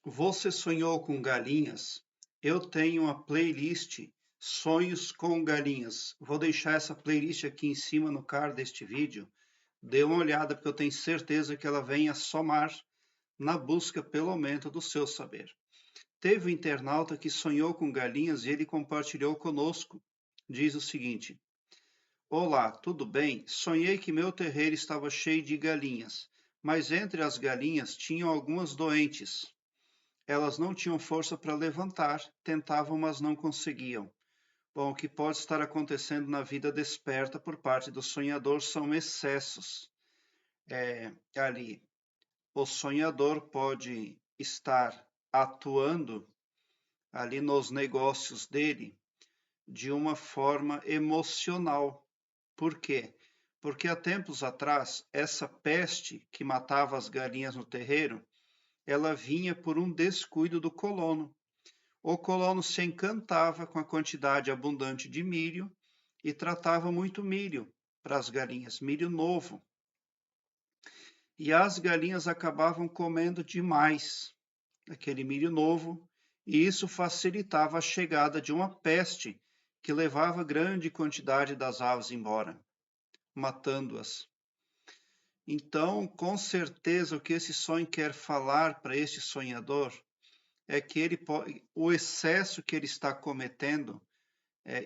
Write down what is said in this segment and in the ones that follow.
Você sonhou com galinhas? Eu tenho uma playlist Sonhos com Galinhas. Vou deixar essa playlist aqui em cima no card deste vídeo. Dê uma olhada porque eu tenho certeza que ela vem a somar na busca pelo aumento do seu saber. Teve um internauta que sonhou com galinhas e ele compartilhou conosco. Diz o seguinte: Olá, tudo bem? Sonhei que meu terreiro estava cheio de galinhas, mas entre as galinhas tinham algumas doentes. Elas não tinham força para levantar, tentavam, mas não conseguiam. Bom, o que pode estar acontecendo na vida desperta por parte do sonhador são excessos. Ali, o sonhador pode estar atuando ali nos negócios dele de uma forma emocional. Por quê? Porque há tempos atrás, essa peste que matava as galinhas no terreiro, ela vinha por um descuido do colono. O colono se encantava com a quantidade abundante de milho e tratava muito milho para as galinhas, milho novo. E as galinhas acabavam comendo demais aquele milho novo, e isso facilitava a chegada de uma peste que levava grande quantidade das aves embora, matando-as. Então, com certeza, o que esse sonho quer falar para este sonhador é que o excesso que ele está cometendo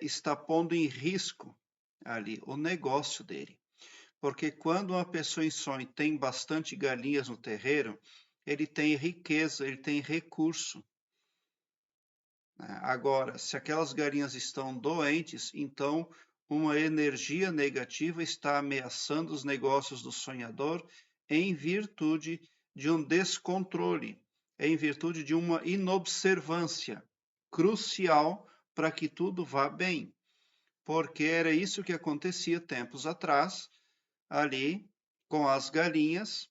está pondo em risco ali o negócio dele. Porque quando uma pessoa em sonho tem bastante galinhas no terreiro, ele tem riqueza, ele tem recurso. Agora, se aquelas galinhas estão doentes, então uma energia negativa está ameaçando os negócios do sonhador em virtude de um descontrole, em virtude de uma inobservância crucial para que tudo vá bem. Porque era isso que acontecia tempos atrás, ali com as galinhas,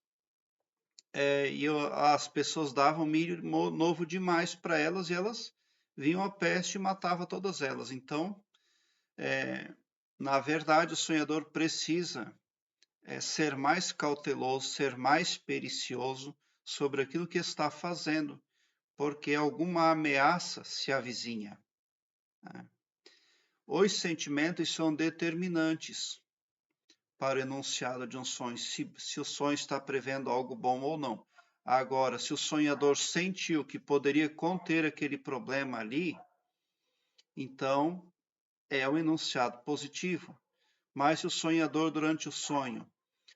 e as pessoas davam milho novo demais para elas e elas vinham a peste e matava todas elas. Então, na verdade, o sonhador precisa ser mais cauteloso, ser mais pericioso sobre aquilo que está fazendo, porque alguma ameaça se avizinha. Né? Os sentimentos são determinantes para o enunciado de um sonho, se o sonho está prevendo algo bom ou não. Agora, se o sonhador sentiu que poderia conter aquele problema ali, então é um enunciado positivo. Mas se o sonhador, durante o sonho,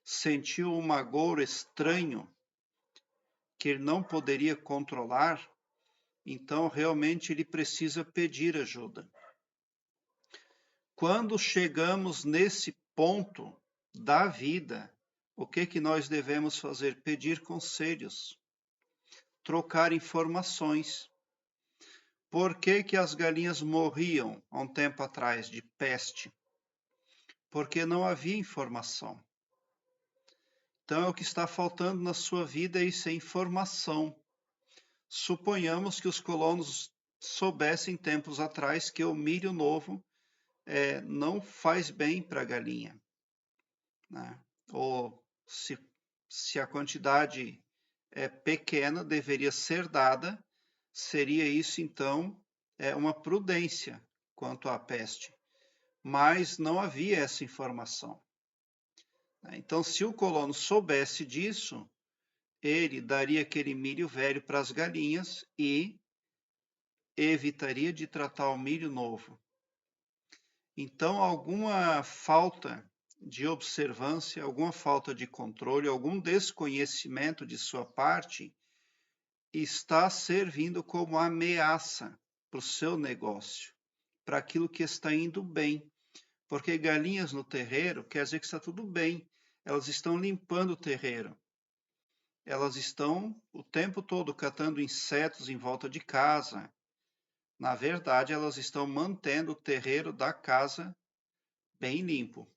sentiu um agouro estranho que ele não poderia controlar, então realmente ele precisa pedir ajuda. Quando chegamos nesse ponto da vida, o que nós devemos fazer? Pedir conselhos, trocar informações. Por que as galinhas morriam há um tempo atrás de peste? Porque não havia informação. Então, o que está faltando na sua vida é isso, é informação. Suponhamos que os colonos soubessem tempos atrás que o milho novo não faz bem para a galinha. Né? Ou se a quantidade é pequena, deveria ser dada, seria isso então uma prudência quanto à peste. Mas não havia essa informação. Então, se o colono soubesse disso, ele daria aquele milho velho para as galinhas e evitaria de tratar o milho novo. Então, alguma falta de observância, alguma falta de controle, algum desconhecimento de sua parte está servindo como ameaça para o seu negócio, para aquilo que está indo bem. Porque galinhas no terreiro quer dizer que está tudo bem, elas estão limpando o terreiro. Elas estão o tempo todo catando insetos em volta de casa. Na verdade, elas estão mantendo o terreiro da casa bem limpo.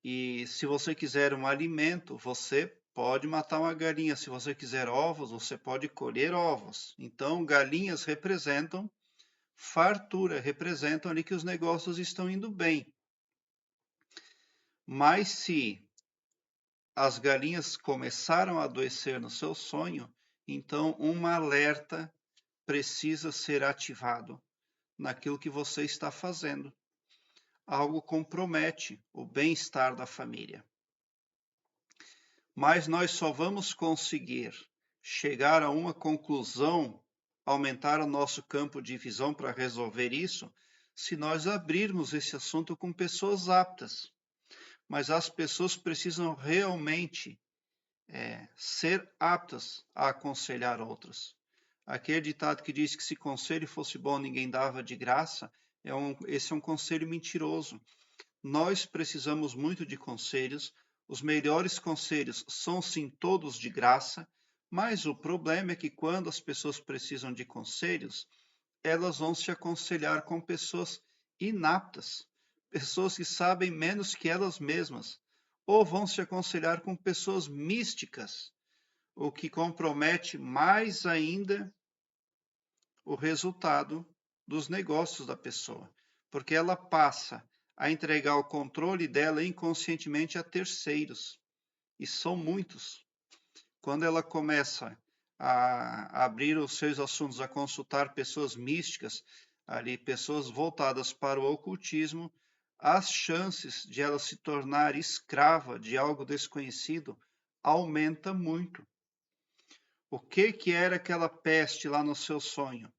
E se você quiser um alimento, você pode matar uma galinha. Se você quiser ovos, você pode colher ovos. Então, galinhas representam fartura, representam ali que os negócios estão indo bem. Mas se as galinhas começaram a adoecer no seu sonho, Então, um alerta precisa ser ativado naquilo que você está fazendo. Algo compromete o bem-estar da família. Mas nós só vamos conseguir chegar a uma conclusão, aumentar o nosso campo de visão para resolver isso, se nós abrirmos esse assunto com pessoas aptas. Mas as pessoas precisam realmente ser aptas a aconselhar outras. Aquele ditado que diz que se conselho fosse bom, ninguém dava de graça, esse é um conselho mentiroso. Nós precisamos muito de conselhos, os melhores conselhos são sim todos de graça, mas o problema é que quando as pessoas precisam de conselhos, elas vão se aconselhar com pessoas inaptas, pessoas que sabem menos que elas mesmas, ou vão se aconselhar com pessoas místicas, o que compromete mais ainda o resultado dos negócios da pessoa, porque ela passa a entregar o controle dela inconscientemente a terceiros, e são muitos. Quando ela começa a abrir os seus assuntos, a consultar pessoas místicas, ali pessoas voltadas para o ocultismo, as chances de ela se tornar escrava de algo desconhecido aumenta muito. O que era aquela peste lá no seu sonho?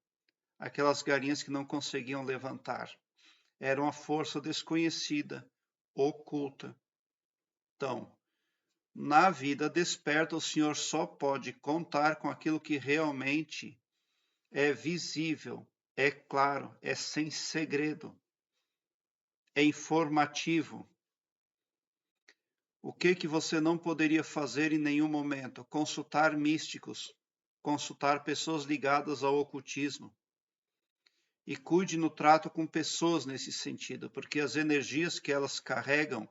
Aquelas galinhas que não conseguiam levantar. Era uma força desconhecida, oculta. Então, na vida desperta, o Senhor só pode contar com aquilo que realmente é visível, é claro, é sem segredo, é informativo. O que você não poderia fazer em nenhum momento? Consultar místicos, consultar pessoas ligadas ao ocultismo. E cuide no trato com pessoas nesse sentido, porque as energias que elas carregam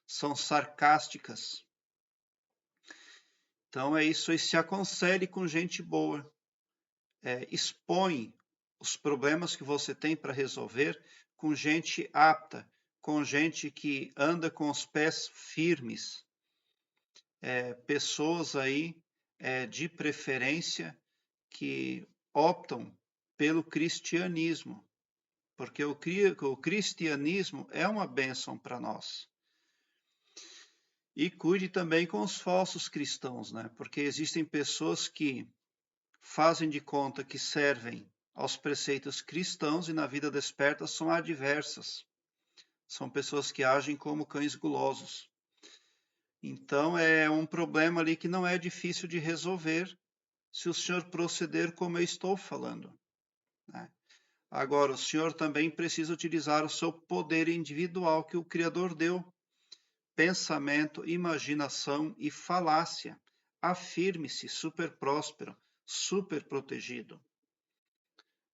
são sarcásticas. Então é isso aí, se aconselhe com gente boa. Expõe os problemas que você tem para resolver com gente apta, com gente que anda com os pés firmes. Pessoas aí, de preferência, que optam pelo cristianismo, porque o cristianismo é uma bênção para nós. E cuide também com os falsos cristãos, né? Porque existem pessoas que fazem de conta que servem aos preceitos cristãos e na vida desperta são adversas. São pessoas que agem como cães gulosos. Então é um problema ali que não é difícil de resolver se o senhor proceder como eu estou falando, né? Agora, o senhor também precisa utilizar o seu poder individual que o Criador deu. Pensamento, imaginação e falácia. Afirme-se super próspero, super protegido.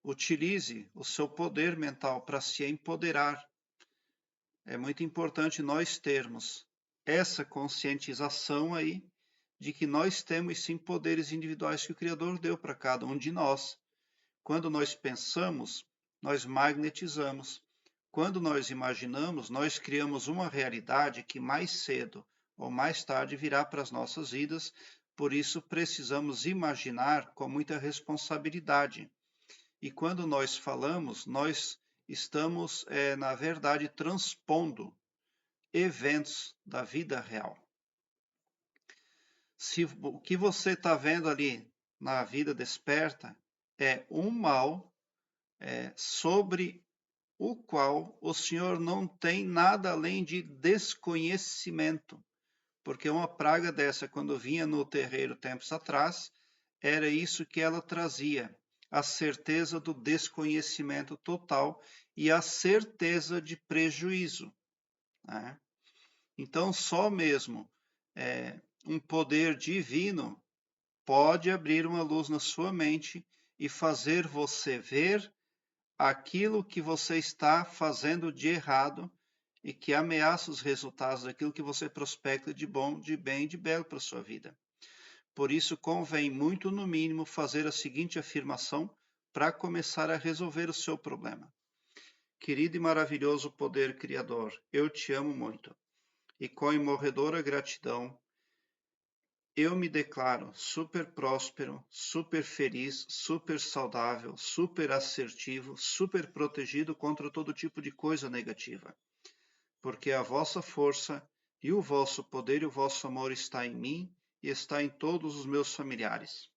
Utilize o seu poder mental para se empoderar. É muito importante nós termos essa conscientização aí de que nós temos sim poderes individuais que o Criador deu para cada um de nós. Quando nós pensamos, nós magnetizamos. Quando nós imaginamos, nós criamos uma realidade que mais cedo ou mais tarde virá para as nossas vidas. Por isso, precisamos imaginar com muita responsabilidade. E quando nós falamos, nós estamos, na verdade, transpondo eventos da vida real. Se o que você está vendo ali na vida desperta é um mal sobre o qual o Senhor não tem nada além de desconhecimento. Porque uma praga dessa, quando vinha no terreiro tempos atrás, era isso que ela trazia, a certeza do desconhecimento total e a certeza de prejuízo, né? Então, só mesmo um poder divino pode abrir uma luz na sua mente e fazer você ver aquilo que você está fazendo de errado e que ameaça os resultados daquilo que você prospecta de bom, de bem e de belo para a sua vida. Por isso, convém muito, no mínimo, fazer a seguinte afirmação para começar a resolver o seu problema. Querido e maravilhoso poder criador, eu te amo muito. E com imorredora gratidão, Eu me declaro super próspero, super feliz, super saudável, super assertivo, super protegido contra todo tipo de coisa negativa. Porque a vossa força e o vosso poder e o vosso amor está em mim e está em todos os meus familiares.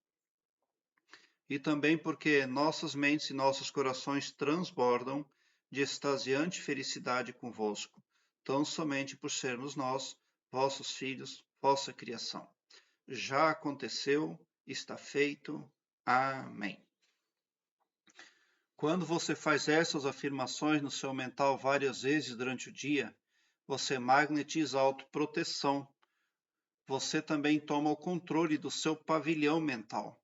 E também porque nossas mentes e nossos corações transbordam de extasiante felicidade convosco, tão somente por sermos nós, vossos filhos, vossa criação. Já aconteceu, está feito. Amém. Quando você faz essas afirmações no seu mental várias vezes durante o dia, você magnetiza a autoproteção. Você também toma o controle do seu pavilhão mental.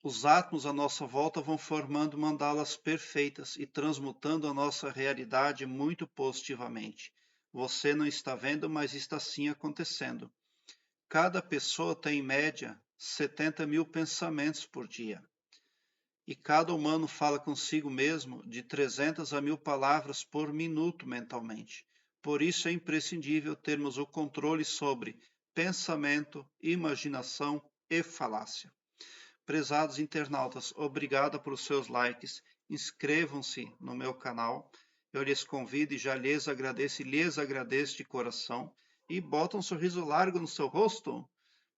Os átomos à nossa volta vão formando mandalas perfeitas e transmutando a nossa realidade muito positivamente. Você não está vendo, mas está sim acontecendo. Cada pessoa tem, em média, 70 mil pensamentos por dia. E cada humano fala consigo mesmo de 300 a 1000 palavras por minuto mentalmente. Por isso é imprescindível termos o controle sobre pensamento, imaginação e falácia. Prezados internautas, obrigado pelos seus likes. Inscrevam-se no meu canal. Eu lhes convido e já lhes agradeço de coração. E bota um sorriso largo no seu rosto,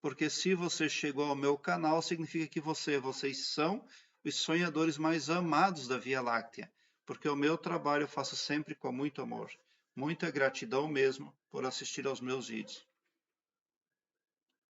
porque se você chegou ao meu canal, significa que vocês são os sonhadores mais amados da Via Láctea, porque o meu trabalho eu faço sempre com muito amor. Muita gratidão mesmo por assistir aos meus vídeos.